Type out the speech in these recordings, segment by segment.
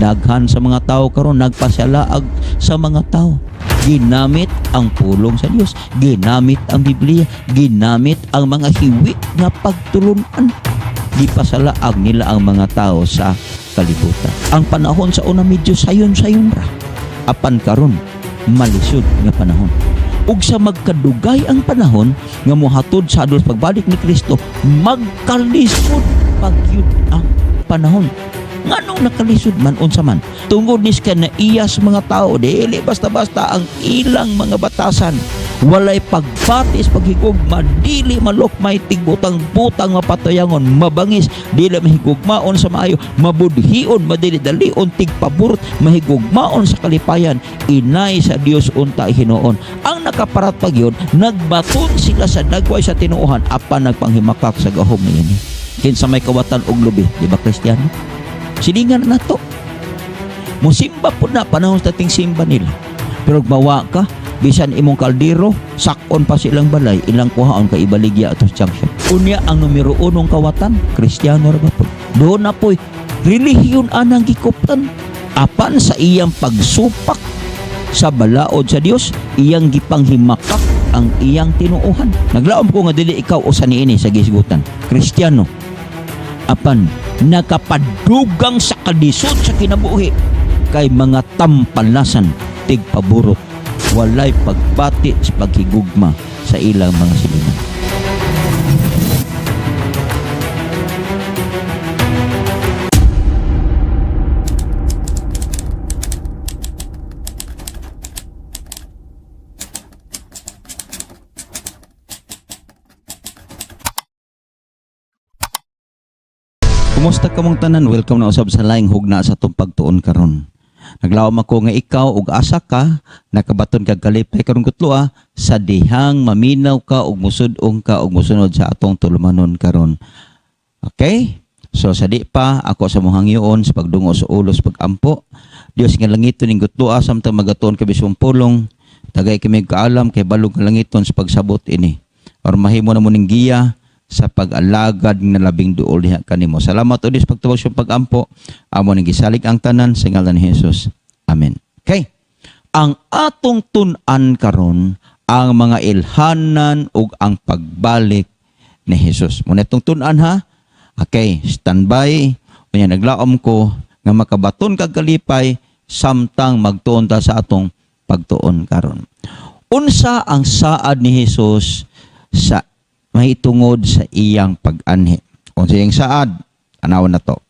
Daghan sa mga tao karon nagpasalaag sa mga tao. Ginamit ang pulong sa Dios, ginamit ang Biblia, ginamit ang mga hiwi nga pagtulunan. Gipasalaag nila ang mga tao sa kalibutan. Ang panahon sa una medyo sayon-sayon ra. Apan karon malisod nga panahon. Ug sa magkadugay ang panahon nga mohatod sa adus pagbalik ni Kristo, magkalisod pagyud ang panahon. Nganong nakalisod man unsa man? Tungod ni sa naiyas mga tao, dili basta-basta ang ilang mga batasan. Walay pagbatis, paghigugma, dili malukmay tigbutang-butang nga patayangon, mabangis, dili mahigugmaon sa maayo, mabudhion, madili-dalion, tigpaburot, mahigugmaon sa kalipayan, inay sa Dios unta Hinoon. Ang nakaparat pagyud, nagbaton sila sa dagway sa tinuohan, apan nagpanghimakak sa gahom niini. Kinsa may kawatan og lubi, di ba Kristiyano? Silingan na to. Musimba po na, panahon sa ting simba nila. Pero mawa ka, bisan imong kaldero, sakon pa silang balay, ilang kuhaon ka ibaligya atos junction. Unya ang numero 1 kawatan, Kristiyano ra ba po? Doon na po, relihiyon anang gikuptan. Apan sa iyang pagsupak sa balaod sa Dios, iyang gipanghimakak ang iyang tinuohan. Naglaom ko nga dili ikaw usa niini sa gisgutan. Kristiyano. Apan nakapadugang sa kalisod sa kinabuhi kay mga tampalasan tigpaburot, walay pagbati sa paghigugma sa ilang mga silingan. Kumusta ka mong tanan? Welcome na usab sa laing hugna sa itong pagtuon karon. Naglawom ako nga ikaw ug asa ka, nakabaton kag kalipay karon kutloa sa dihang maminaw ka ug musud-ong ka ug musunod sa atong tulumanon karon. Okay? So sa di pa ako sa mohang hangyoon sa pagdungo sa ulos pagampo. Dios nga langiton ning gutloa samtang magatuon ka bisong pulong. Tagay kami kaalam kay balog nga langiton sa pagsabot ini. Or mahimo na mo ning giya sa pag-alagad na labing duol diha kanimo. Salamat o Diyos pagtubag sa pagampo. Amo ning gisalig ang tanan sa ngalan ni Jesus. Amen. Okay. Ang atong tun-an karon ang mga ilhanan ug ang pagbalik ni Jesus. Muna itong tun-an ha. Okay, standby. Unya naglaom ko nga makabaton kag kalipay samtang magtuon ta sa atong pagtuon karon. Unsa ang saad ni Jesus sa mahitungod sa iyang pag-anhi? Unsa iyang saad? Anawon na to.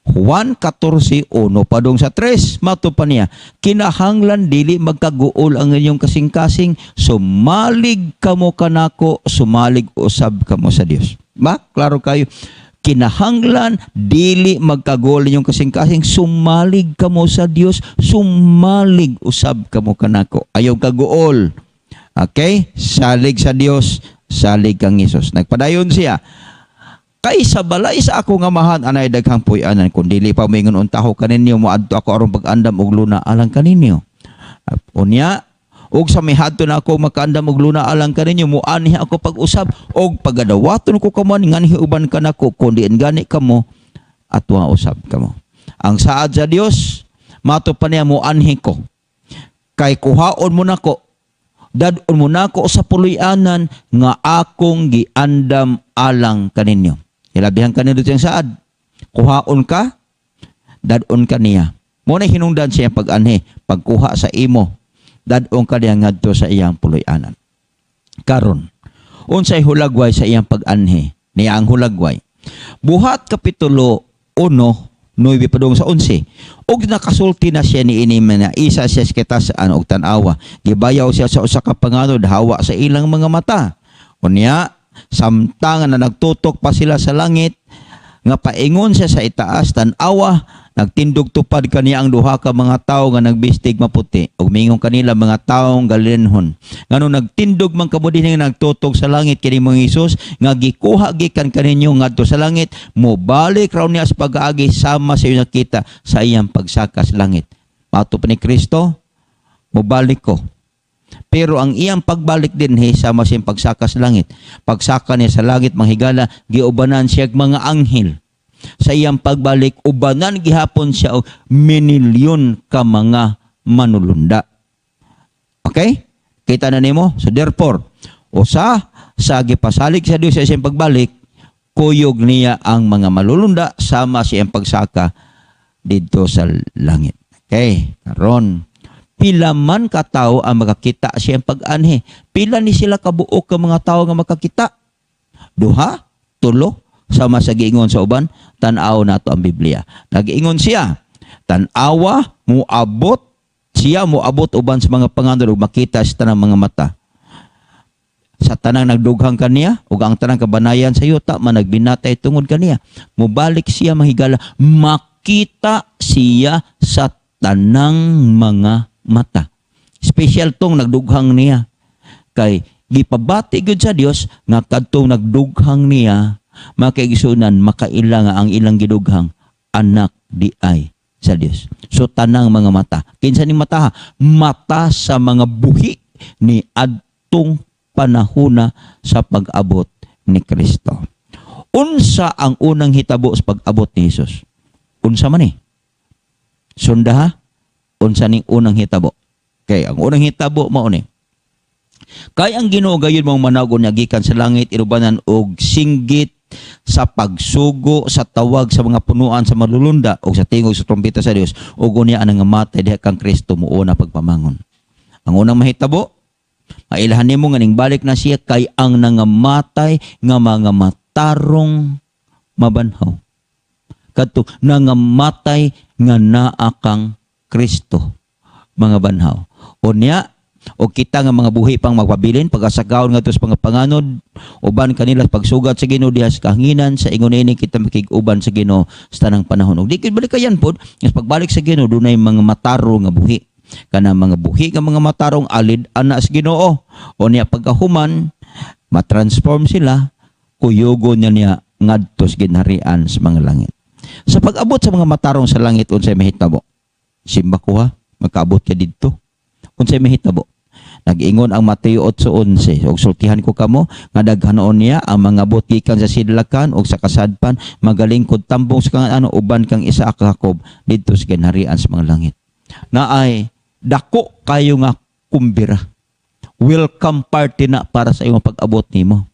Juan 14:1 padung sa 3 mato pa niya, kinahanglan dili magkaguol ang inyong kasing-kasing, sumalig kamo kanako, sumalig usab kamo sa Dios. Ba? Klaro kayo. Kinahanglan dili magkaguol inyong kasing-kasing, sumalig kamo sa Dios, sumalig usab kamo kanako. Ayaw kaguol. Okay? Salig sa Dios, salig kang Hesus. Nagpadayon siya, kay sa balay sa ako nga mahan anay daghang puy-anan, kung dili pa moingon untaho kaninyo, moadto ako aron pag-andam og luna alang kaninyo. Unya, ug sa mihadto na ako makaandam og luna alang kaninyo, muanhi ako pag-usab og pagadawaton ko kamo nganhi uban kanako, kun diin gani kamo atwa usab kamo. Ang saad sa Dios mato pa niya, muanhi ko kay kuhaon mo nako, dadon mo nako sa puloy-anan nga akong giandam alang kaninyo. Ilabihan kanino siyang saad. Kuhaon ka, dadon ka niya. Muna hinungdan siya pag-anhi, pagkuha sa imo, dadon ka niya ngadto sa iyang puloy-anan. Karon, unsay hulagway sa iyang pag-anhi, niya ang hulagway. Buhat kapitulo 1, 9 padung sa 11. Og nakasulti na siya ni ini na isa siya sa kitasaan og tan-awa. Gibayaw siya sa usa ka panganod, hawa sa ilang mga mata. Unya, samtang na nagtutok pa sila sa langit, nga paingon siya sa itaas, tan-awa, nagtindog tupad kaniya ang duha ka mga tawo nga nagbistig maputi. Og mingon kanila mga taong Galileanhon. Ngano nagtindog man kamo dinhi nga nagtutok sa langit kini mga Hesus, nga gikuha gikan kaninyo ngadto sa langit, mobalik raw niya sa pag-agi sama sa iyo nakita sa iyang pagsakas langit. Mato pa ni Kristo, mobalik ko. Pero ang iyang pagbalik din sama siyang pagsakas langit. Pagsaka niya sa langit manghigala, giubanan siya mga anghel. sa iyang pagbalik ubanan gihapon siya og minilyon ka mga manulunda. Okay? Kita na nimo? So therefore, usa sa gipasalig sa Dios sa iyang pagbalik, kuyog niya ang mga malulunda sama sa iyang pagsaka dito sa langit. Okay, karon pila man ka tawo ang makakita sa iyang pag-anhi? Pila ni sila kabuok ka mga tawo nga makakita? Duha, tulo, sama sa giingon sa uban, tan-aw nato ang Biblia. Nag-ingon siya, tan-awa, muabot uban sa mga panganod ug makita sa tanang mga mata. Sa tanang nagdughang kaniya ug ang tanang kabanayan sa yuta man nagbinatay tungod kaniya. Mubalik siya mahigala, makita siya sa tanang mga mata. Special tong nagdughang niya. Kay gipabati gyud sa Dios nga kadtong nagdughang niya makaigsunan makaila nga ang ilang gidughang anak di ay sa Dios. So tanang mga mata. Kinsa ni mata? Mata sa mga buhi ni adtong panahona sa pag-abot ni Kristo. Unsa ang unang hitabo sa pag-abot ni Jesus? Unsa man ni? Sunda, unsa ning unang hitabo? Okay, ang unang hitabo mao ni. Kay ang Ginoo gayon mong managon niya gikan sa langit inubanan og singgit sa pagsugo sa tawag sa mga punuan sa malulunda o sa tingog sa trompeta sa Dios ug unya ang ngamatay diha kang Kristo muuna pagpamangon. Ang unang mahitabo, mailahan nimo nga ning balik na siya kay ang nangamatay nga mga matarong mabanhaw. Kadto nangamatay nga naa kang Kristo mga banhaw. Unya o kita nga mga buhi pang magpabilin pag-asagaon nga tos pangapanganod uban kanila pagsugat sa Ginoo diha sa kahanginan sa ingon ini kita makig-uban sa Ginoo sa tanang panahon. Ug di kid balikayan pod nga pagbalik sa Ginoo dunay mga mataro nga buhi. Kana mga buhi nga mga matarong alid ana sa Ginoo. Unya pagkahuman matransform sila kuyugon niya ngadto sa ginharian sa mga langit. Sa pag-abot sa mga matarong sa langit unsay mahitabo? Simba ko ha, makaabot ka didto. Unsay mahitabo? Nag-ingon ang Mateo 8:11 og sultihan ko kamo nga daghanon niya ang mga bot gikan sa sidlakan ug sa kasadpan magalingkod tambong sa kang ano uban kang isa ka Jacob didto sa ginharian sa mga langit. Naay dako kayo nga kumbira. Welcome party na para sa imong pag-abot nimo.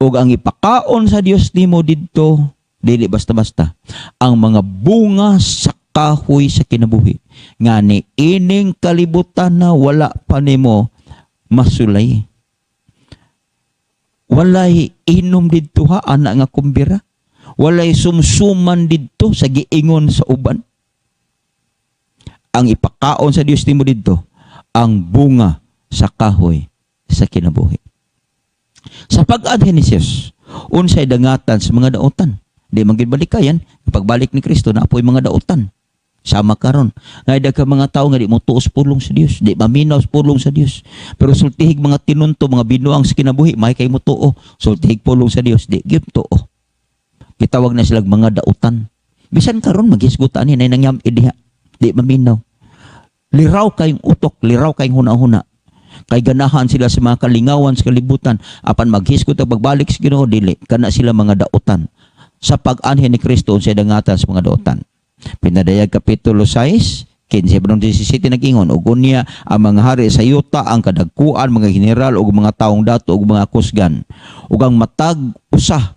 Ug ang ipakaon sa Dios nimo didto dili basta-basta ang mga bunga sa kahoy sa kinabuhi nga ni ining kalibutan na wala pa nimo masulay. Walay inom didto ha ana nga kumbira. Walay sumsuman didto sa giingon sa uban. Ang ipakaon sa Dios nimo didto ang bunga sa kahoy sa kinabuhi. Sa pag-adhen ni Jesus, unsay dangatan sa mga daotan? Di man gid balikayan, pagbalik ni Kristo na apoy mga daotan. Sama karon. Naida ka mga tao nga di mo tuos pulong sa Dios, di maminaw sa pulong sa Dios. Pero sultihig mga tinunto, mga binuang sa kinabuhi, may kay mo tuo. Sultihig pulong sa Dios, di gyud tuo. Kitawag na silang mga daotan. Bisan karon maghisgutan ni nangyam idiha, di maminaw. Liraw kayong utok, liraw kayong huna-huna. Kay ganahan sila sa mga kalingawan sa kalibutan, apan maghisgot at pagbalik sa Ginoo dili, kana sila mga daotan. Sa pag-anhin ni Kristo sa dangatan sa mga daotan. Pinadayag Kapitulo 6, 15-17 nag-ingon, ug unya ang mga hari sa yuta, ang kadagkuan, mga general, ug mga taong dato, ug mga kusgan. Ug ang matag usah,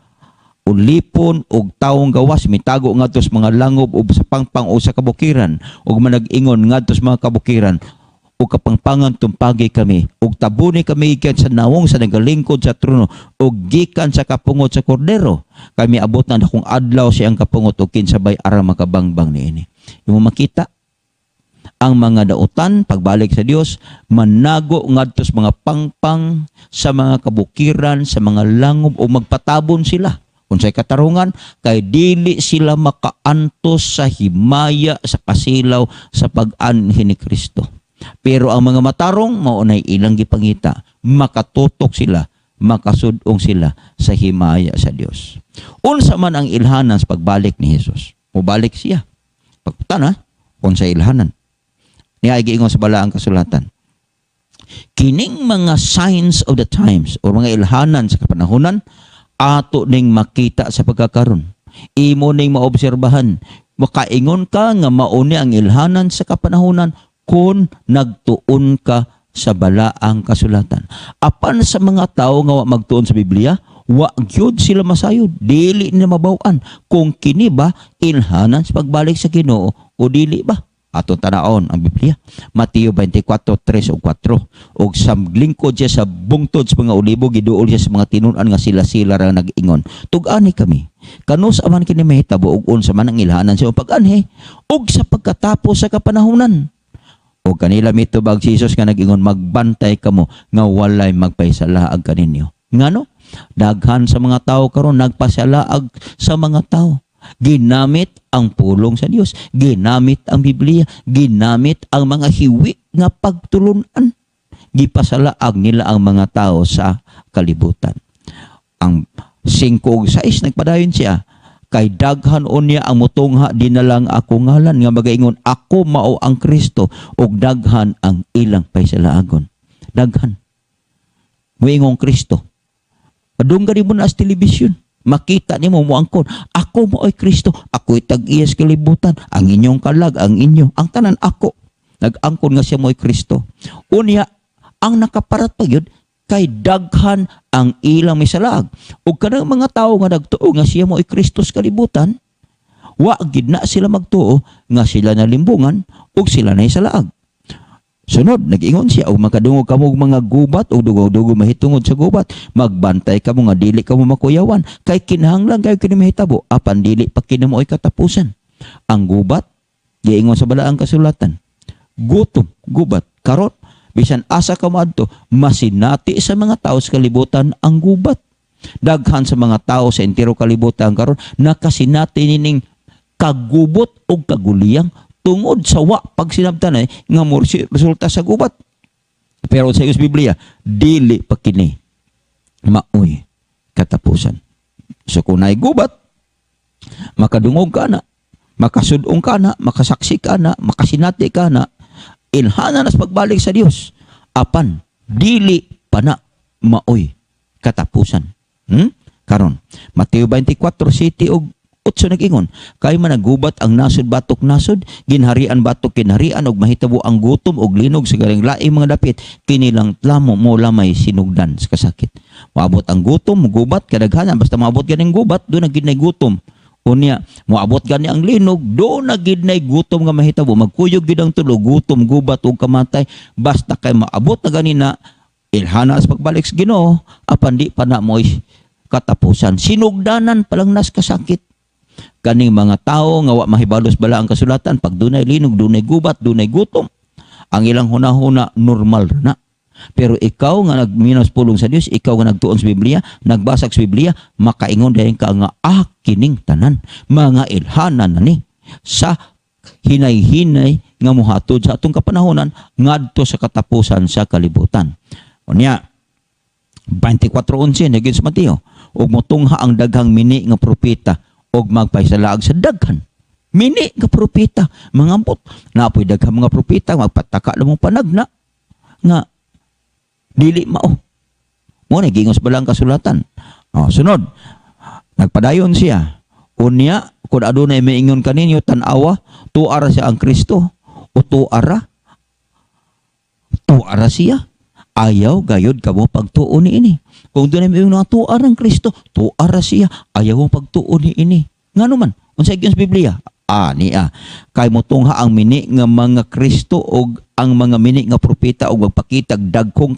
ulipon, ug taong gawas, mitago ngadto sa mga langob, ug sa pangpang o sa kabukiran, ug manag-ingon ngadto sa mga kabukiran, ug kapangpangan tumpagi kami, ug tabuni kami gikan sa nawong sa nagalingkod sa trono, ug gikan sa kapungot sa kordero. Kami abot na akong adlaw siyang kapungot ug kinsabay ara makabangbang niini. Imo makita ang mga daotan pagbalik sa Dios manago ngadto sa mga pangpang, sa mga kabukiran, sa mga langob, ug magpatabon sila. Unsay katarungan kay dili sila makaantos sa himaya sa pasilaw sa pag-anhin ni Kristo. Pero ang mga matarong maunay ilang gipangita, makatutok sila, makasudong sila sa himaya sa Dios. Unsa man ang ilhanan sa pagbalik ni Jesus? Mubalik siya. Pagputan ha, unsa ilhanan? Niya giingon sa balaang kasulatan. Kining mga signs of the times o mga ilhanan sa kapanahunan ato ning makita sa pagkakaron. imo ning maobserbahan. Makaingon ka nga mauni ang ilhanan sa kapanahunan kung nagtuon ka sa balaang kasulatan. Apan sa mga tao nga wa magtuon sa Biblia, wa gyud sila masayod, dili na mabaw-an kung kini ba ilhanan sa pagbalik sa Ginoo o dili ba. Atong tanaon ang Biblia, Mateo 24:3 ug 4. Og sa lingkod siya sa bungtod sa mga olibo, giduol siya sa mga tinun-an nga sila-sila ra nag-ingon. Tug-ani kami. Kanus aman kini mahitabo og unsa man ang ilhanan sa pag-anhi og sa pagkatapos sa kapanahunan. O kanila mitubag si Jesus nga nag-ingon, magbantay kamo nga walay magpaisalaag kaninyo. Ngano? Daghan sa mga tao karon nagpasalaag sa mga tao. Ginamit ang pulong sa Dios, ginamit ang Biblia, ginamit ang mga hiwi nga pagtulunan. Gipasalaag nila ang mga tao sa kalibutan. Ang 5 ug 6 nagpadayon siya, kay daghan unya ang mutungha dinalang ako ngalan nga magaingon ako mao ang Kristo ug daghan ang ilang paisalaagon. Daghan. Moingong Kristo. Padunggan mo na sa telebisyon. Makita ni mo angkon, ako mo ay Kristo, ako'y tag-iyas kalibutan, ang inyong kalag, ang inyo, ang tanan ako. Nag-angkon nga siya mo ay Kristo. Unya, ang nakaparat pa yun, kay daghan ang ilang may salag. O kanang mga tao nga nagtuo nga siya mo ay Kristo sa kalibutan, wa gid na sila magtuo nga sila nalimbungan o sila na isalaag. Sunod, nag-ingon siya, o makadungog kamo mga gubat, o dugo-dugo mahitungod sa gubat, magbantay kamo nga dili kamo makuyawan, kay kinahanglan kayo kini mahitabo, apan dili pa kinamo ay katapusan. Ang gubat, giingon sa balaang kasulatan, gutom, gubat, karot, bisan asa ka maadto, masinati sa mga tao sa kalibutan ang gubat. Daghan sa mga tao sa entero kalibutan karon nakasinati nining kagubot o kaguliyang tungod sa wa pag sinabtan nga mo resulta sa gubat. Pero sa Biblia, dili pa kini maoy katapusan. So kung naay gubat, makadungog ka na, makasudong ka na, makasaksi ka na, makasinati ka na, ilhana na sa pagbalik sa Dios. Apan, dili pa na maoy katapusan. Karon, Mateo 24:7 og 8 nag-ingon, kay man nagubat ang nasod batok nasod, ginharian batok kinharian og mahitabo ang gutom og linog sa garing laing mga dapit, kinilang tlamo mo lamay sinugdan sa kasakit. Moabot ang gutom, gubat kadaghanan, basta moabot ganing gubat, do na gid nay gutom. Unya, moabot gani ang linog, do na gid nay gutom nga mahitabo, magkuyog gid ang tulo, gutom, gubat ug kamatay, basta kay maabot na gani na ilhana sa pagbalik sa Ginoo, apan di pa na moy katapusan. Sinugdanan palang nas kasakit. Kaning mga tao nga wa mahibalos bala ang kasulatan, pag dunay linog, dunay gubat, dunay gutom, ang ilang hunahuna normal na. Pero ikaw nga nagminos pulong sa Dios, ikaw nga nagtuon sa Biblia, nagbasag sa Biblia, makaingon dayon ka nga kining tanan mga ilhanan na ni sa hinay-hinay nga mohatod sa atong kapanahonan ngadto sa katapusan sa kalibutan. Unya 24:11 naging sa Mateo, ug motungha ang daghang mini nga propeta og magpaisalaag sa daghan mini nga propeta, mangambot na apoy daghang mga propeta magpataka lamang panagna nga dili mao mo nagingos balang kasulatan. Sunod, nagpadayon siya, unya kun adunay maingon kaninyo tan-awa, tuara siya ang Kristo o tuara siya, ayaw gayod kamo pagtuo ni ini. Kung doon ay mga tuar ang Kristo, tuara siya, ayaw mo pagtuo ni ini. Nga naman, unsay gyud sa Biblia? Niya, kay motungha ang mini nga mga Kristo og ang mga mini nga propeta og magpakitag dagkong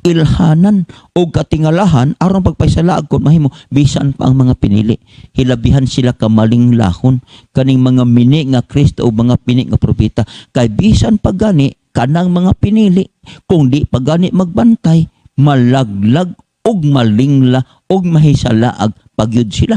ilhanan og katingalahan aron pagpaisalaag kon mahimo bisan pa ang mga pinili. Hilabihan sila ka malinglahon kaning mga mini nga Kristo og mga mini nga propeta, kay bisan pa gani kanang mga pinili kung di pa gani magbantay, malaglag og malingla og mahisalaag pagyud sila.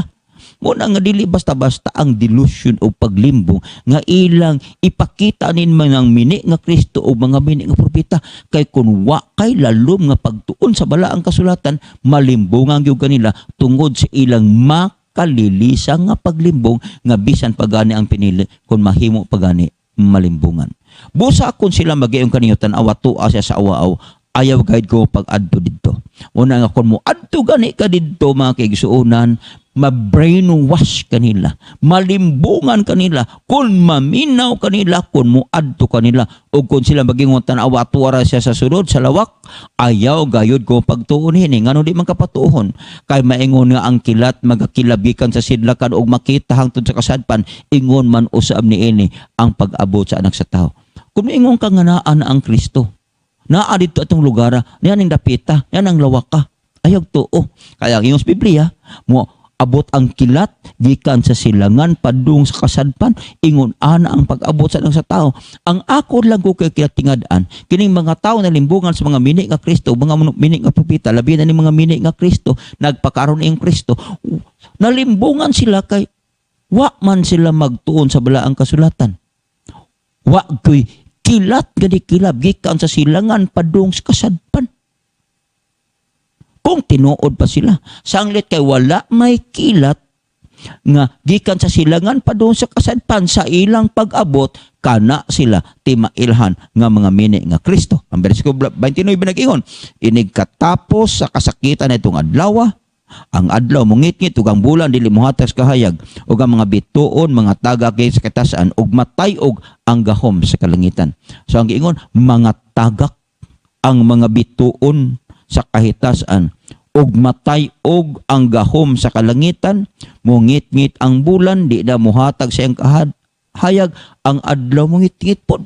Muna nga dili basta-basta ang delusion o paglimbong nga ilang ipakita nin mga mini nga Kristo o mga mini nga propeta, kay kun wa kay lalom nga pagtuon sa balaang kasulatan, malimbungan gyud kanila tungod sa ilang makalilisa nga paglimbong nga bisan pagani ang pinili kun mahimo pagani malimbungan. Busa kung sila magayong kaniyo tan-awa tuwa siya sa awaaw, ayaw guide ko pag adto didto. Una nga kung mo adto gani ka didto mga kaigsuonan, ma-brainwash kanila, malimbungan kanila, kung maminaw kanila, kung muadto kanila, o kung sila magingon tanawa tuwara siya sa sunod, sa lawak, ayaw gayod ko pagtuon hini, ngano di man kapatuhon, kay maingon nga ang kilat, magakilabikan sa sidlakan, o makita hangtod sa kasadpan, ingon man usab ni ini, ang pag-abot sa anak sa tao. Kung ingon ka nga naan ang Kristo, naa dito atong lugar, yan ang dapita, yan ang lawaka, ayaw tuo. Kaya yung Biblia, mo abot ang kilat, gikan sa silangan, padung sa kasadpan, ingon ana ang pag-abot sa tao. Ang ako lang ko kay kinatingadaan, kining mga tao na limbungan sa mga mini nga Kristo, mga mini nga propeta, labi na ni mga mini nga Kristo, nagpakaroon ing Kristo, nalimbungan sila kay wa man sila magtuon sa balaang kasulatan. Wa ko'y kilat gadi kilab, gikan sa silangan, padung sa kasadpan. Kung tinuod pa sila, sanglit kay wala may kilat nga gikan sa silangan pa doon sa kasadpan sa ilang pag-abot, kana sila timailhan nga mga mini nga Kristo. Ang bersikulo 29 nag-ingon, inig katapos sa kasakitan itong adlaw, ang adlaw mungit-ngit ug ang bulan dili mohatas kahayag ug ang mga bituon mga tagak sa katasan ug matay og ang gahom sa kalangitan. So ang giingon, mga tagak ang mga bituon sa kahitasan og matay og ang gahom sa kalangitan, mungit-ngit ang bulan, di na muhatag sa iyang kahayag, ang adlaw mungit-ngit pod.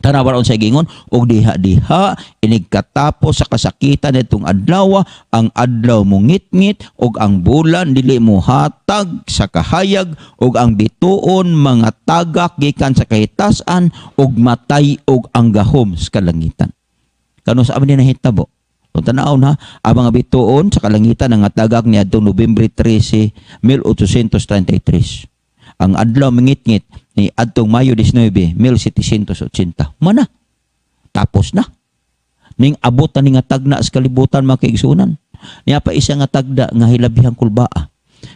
Tanawa ron sa gingon, og diha-diha, inig katapos sa kasakitan itong adlaw, ang adlaw mungit-ngit, og ang bulan, dili muhatag sa kahayag, og ang bituon, mga tagak, gikan sa kahitasan, og matay og ang gahom sa kalangitan. Kano sa amin na hitabo? Kung tanaw na, ang mga bituon sa kalangitan ng tagak ni adtong Nobyembre 13, 1833. Ang adlaw mangit-ngit ni adtong Mayo 19, 1780. Mana? Tapos na. Ning abot na ni nga tagna sa kalibutan mga kaigsunan. Niya pa isa nga tagda nga hilabihang kulbaa.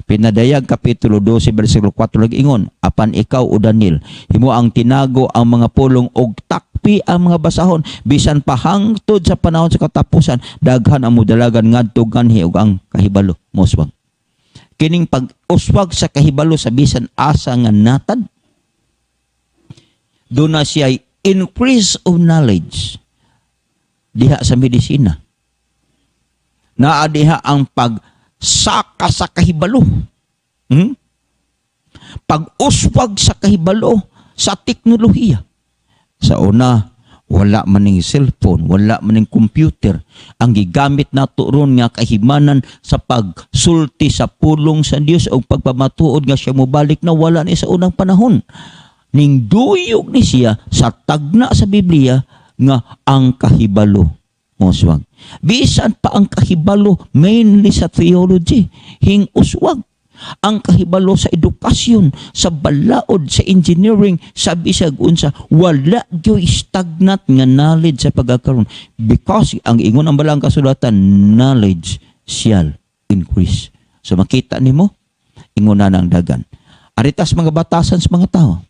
Pinadayag Kapitulo 12, versikulo 4 lag-ingon, apan ikaw o Daniel, himo ang tinago ang mga pulong og takpi ang mga basahon, bisan pahangtod sa panahon sa katapusan, daghan ang mudalagan ngadto ganhi og ang kahibalo. Moswag. Kining pag-uswag sa kahibalo sa bisan asa nga natad, doon na siya increase of knowledge diha sa medisina. Naa diha ang pagsaka sa kahibalo. Pag-uswag sa kahibalo sa teknolohiya. Sa una, wala maning cellphone, wala maning computer. Ang gigamit nato ron nga kahimanan sa pagsulti sa pulong sa Dios o pagpamatuod nga siya mobalik na wala ni sa unang panahon. Ning duyog ni siya sa tagna sa Biblia nga ang kahibalo. Moswag. Bisan pa ang kahibalo mainly sa theology, hing uswag. Ang kahibalo sa edukasyon, sa balaod, sa engineering, sa bisag unsa, wala gyoy stagnant nga knowledge sa pagkakaroon. Because ang ingon ang balang kasulatan, knowledge shall increase. So makita nimo, ingon na ng dagan. Aritas mga batasan sa mga tao.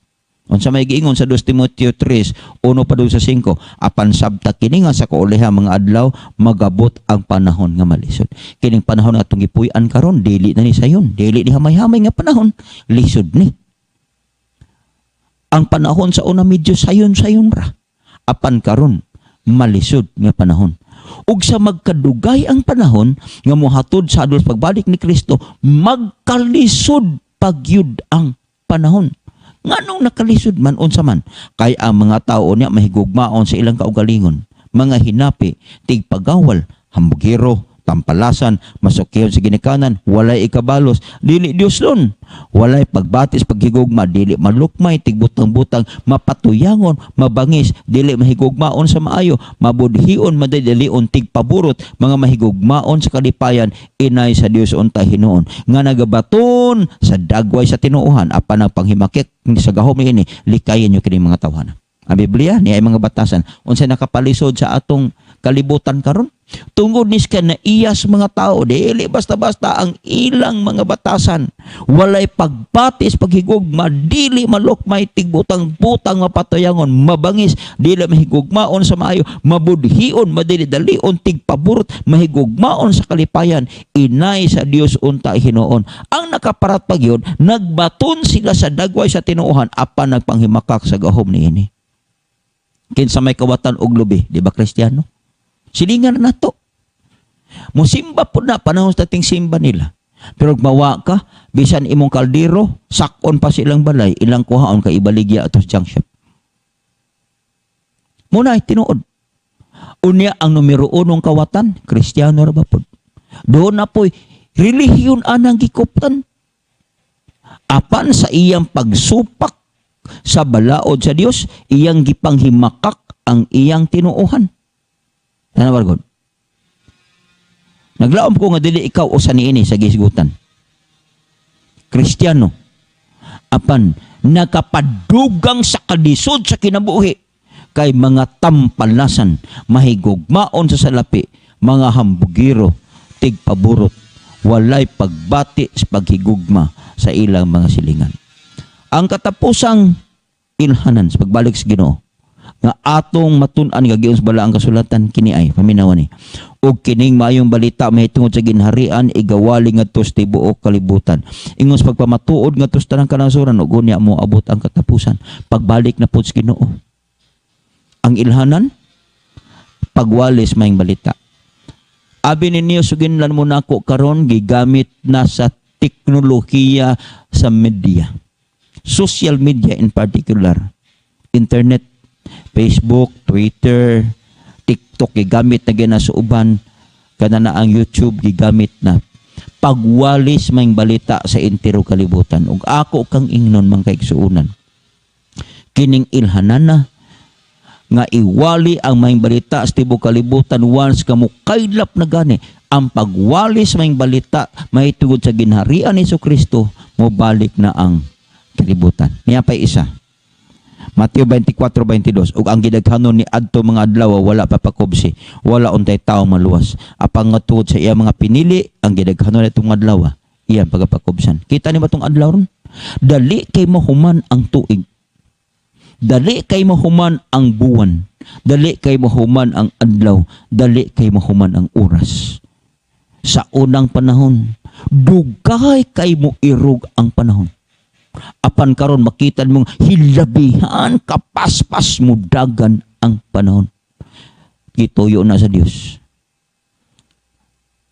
Unsa may giingon sa 2 Timoteo 3, 1 pa doon sa 5, apan sabta kini nga sa kaulihan mga adlaw, magabot ang panahon nga malisod. Kining panahon nga itong gipuy-an karon, dili na ni sayon, dili ni hamay-hamay nga panahon, lisod ni. Ang panahon sa una medyo sayon-sayon ra, apan karon malisod nga panahon. Ug sa magkadugay ang panahon nga mohatod sa adus pagbalik ni Kristo, magkalisod pagyud ang panahon. Nganong nakalisod man unsa man, kay ang mga tao niya mahigugmaon sa ilang kaugalingon, mga hinapi, tigpagawal, hambugiro, tampalasan, masukyon sa ginikanan, walay ikabalos, dili Dioslon, walay pagbatis paghigugma, dili malukmay, tigbutang-butang, mapatuyangon, mabangis, dili mahigugmaon sa maayo, mabudhion, madadalion, tigpaburot, mga mahigugmaon sa kalipayan, inay sa Dios untay hinuon, nga nagabaton sa dagway sa tinuuhan, apan ang panghimakik sa gahom ini, likayin nyo kining mga tawhana. Ang Biblia, niya ay mga batasan, unsay nakapalisod sa atong kalibutan karon. Tungod nis ka na iyas mga tao, dili basta-basta ang ilang mga batasan. Walay pagbatis, paghigugma, dili malukmay, tigbutang-butang mapatayangon, mabangis, dili mahigugmaon sa maayo, mabudhion, madili-dalion, tigpaburot, mahigugmaon sa kalipayan, inay sa Dios unta hinoon. Ang nakaparat pagyod, nagbaton sila sa dagway sa tinuohan, apan nagpanghimakak sa gahom niini. Kinsa may kawatan og lubi, di ba Kristiyano? Silingan na to. Musimba po na, panahon sa ting simba nila. Pero mawa ka, bisan imong kaldero, sakon pa silang balay, ilang kuhaon ka ibaligya atos junk shop. Muna, tinuod. Unya ang numero 1 kawatan, Kristiyano ra ba po? Doon na po'y relihiyon anang gikuptan. Apan sa iyang pagsupak sa balaod sa Dios, iyang gipanghimakak ang iyang tinuohan. Ano ba, God? Naglaom ko nga dili ikaw usa niini sa gisgutan. Kristiyano, apan nakapadugang sa kalisod sa kinabuhi kay mga tampalasan, mahigugmaon sa salapi, mga hambugiro, tigpaburot, walay pagbati sa paghigugma sa ilang mga silingan. Ang katapusang ilhanan sa pagbalik sa Ginoo nga atong matun-an nga giun sa balaang kasulatan kini ay paminawa ni ug kining maayong balita mahitungod sa ginharian igawali ngadto sa tibuok kalibutan ingon sa pagpamatuod ngadto sa tanang kanasuran ug unya mo abot ang katapusan pagbalik na pud sa Ginoo. Ang ilhanan pagwalis maayong balita. Abi ninyo suginlan mo nako karon gigamit na sa teknolohiya sa media, social media in particular, internet, Facebook, Twitter, TikTok, gigamit na gina sa uban, kana na ang YouTube, gigamit na. Pagwalis may balita sa entero kalibutan. Ug ako kang ingnon mang kaigsuunan. Kining ilhanan na, nga iwali ang may balita sa tibuok kalibutan once kamo kaylap na gani. Ang pagwalis may balita, mahitungod sa ginharian ni Jesucristo, mo balik na ang kalibutan. Niya pa'y isa. Mateo 24:22 ug ang gidaghanon ni adto mga adlaw wala pa pakubsi, wala untay tawo maluwas. Apang ngatuod sa iya mga pinili, ang gidaghanon nitong adlaw iyan pagapakubsan. Kita ni ba tong adlaw ron? Dali kay mahuman ang tuig. Dali kay mahuman ang buwan. Dali kay mahuman ang adlaw. Dali kay mahuman ang oras. Sa unang panahon, dugay kay mo irog ang panahon. Apan karon makita mong hilabihan kapaspas mo dagan ang panahon. Gituyo na sa Dios.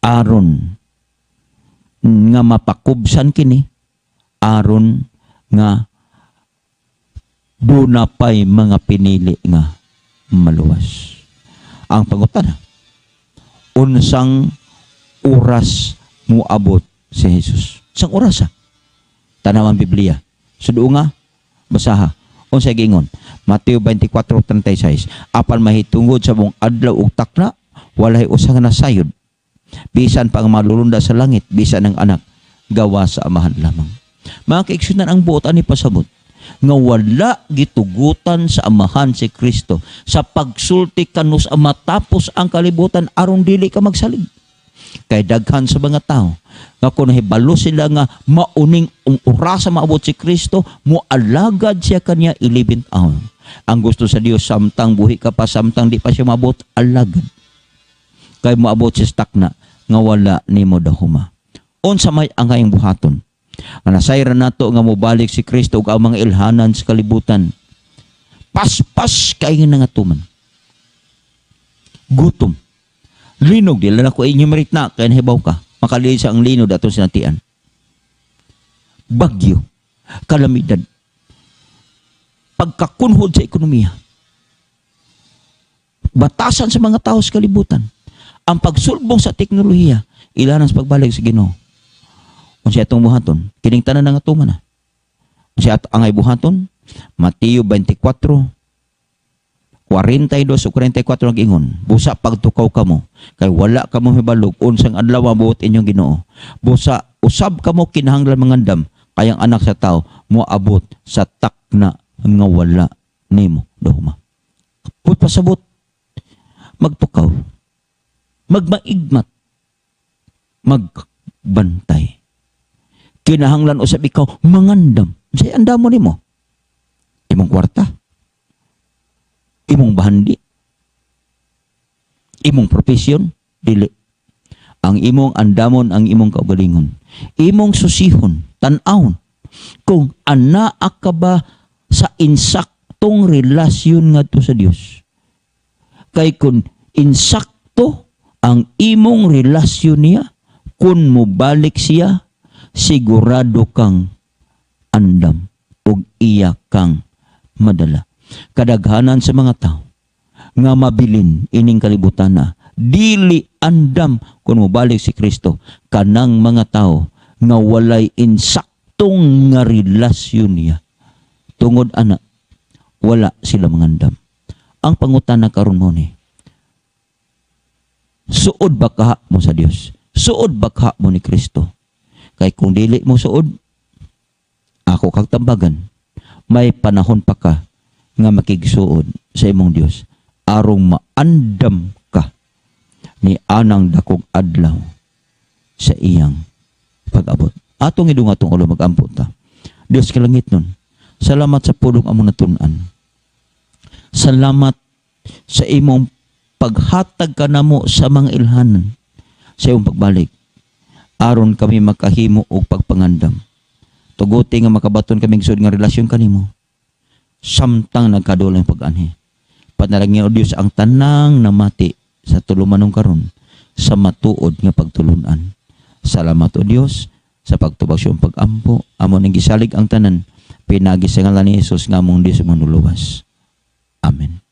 Aron nga mapakubsan kini, aron nga duna pay mga pinili nga maluwas. Ang pangutana, unsang oras mo abot si Jesus? Sang oras Tanawan Biblia. Sudo nga, basaha. Unsay gingon? Mateo 24:36. Apan mahitungod sa mong adlaw ug takna, walay usa nga nasayod. Bisan pang malulunda sa langit, bisan ang anak, gawa sa amahan lamang. Mga kaigsunan ang buot ani pasabot nga wala gitugutan sa amahan si Kristo sa pagsulti kanus matapos ang kalibutan aron dili ka magsalig. Kay daghan sa mga tao nga kung nahibalo sila nga mauning orasa maabot si Kristo, mualagad siya kanya 11 taon. Ang gusto sa Dios samtang buhi ka pa, samtang di pa siya maabot, alagad. Kay moabot siya stakna nga wala nimo dahuma. Unsa may ang kayong buhaton? Nga nasayran nato nga mobalik si Kristo ug ang mga ilhanan sa kalibutan. Paspas kay nga tuman. Gutom. Linog, dila na ko enumerate na, kaya nahibaw ka. Makaliin sa ang linod ato sinatian. Bagyo, kalamidad, pagkakunhod sa ekonomiya, batasan sa mga tao sa kalibutan, ang pagsulbong sa teknolohiya, ilanan sa pagbalik sa Ginoo. Kung siya itong buhaton, kining tanan nga tuman na. Kung siya angay buhaton, Mateo 24, 42 o 44 ang ingon, busa pagtukaw kamo, kay wala kamo hibalog, unsang adlaw buot inyong Ginoo. Busa, usab kamo kinahanglan mangandam, kayang anak sa tao, moabot sa takna nga wala nimo dahuma. Put pasabot, magpukaw, magmaigmat, magbantay. Kinahanglan usab ikaw mangandam. Say andamon nimo? Imong kwarta, imong bahandi, imong profesyon, dili. Ang imong andamon, ang imong kaugalingon. Imong susihon, tan-awon kung anaa ka ba sa insaktong relasyon ngadto sa Dios. Kay kung insakto ang imong relasyon niya, kung mobalik siya, sigurado kang andam ug iya kang madala. Kadaghanan sa mga tao nga mabilin ining kalibutan na dili andam kung mobalik si Kristo. Kanang mga tao nga walay insaktong nga relasyon niya, tungod ana wala sila mangandam. Ang pangutana karon mo ni, suod ba ka mo sa Dios? Suod ba ka mo ni Kristo? Kay kung dili mo suod, ako kag tambagan, may panahon pa ka nga makigsuod sa imong Dios arong maandam ka ni anang dakog adlaw sa iyang pag-abot. Atong idungatong ulo mag-ampo ta. Dios kalangit nun, salamat sa pulong among natun-an. Salamat sa imong paghatag ka namo sa mga ilhanan sa iyong pagbalik, aron kami makahimo og pagpangandam. Tuguti nga makabaton kaming sud nga relasyon kanimo samtang nagkadulang pag-anhi. Panalangin o Dios ang tanang namati sa tulumanong karon sa matuod nga pagtulunan. Salamat o Dios sa pagtubag sa iyong pag-ampo. Amo nang gisalig ang tanan, pinagi sa ngalan ni Jesus nga among Dios manuluwas. Amen.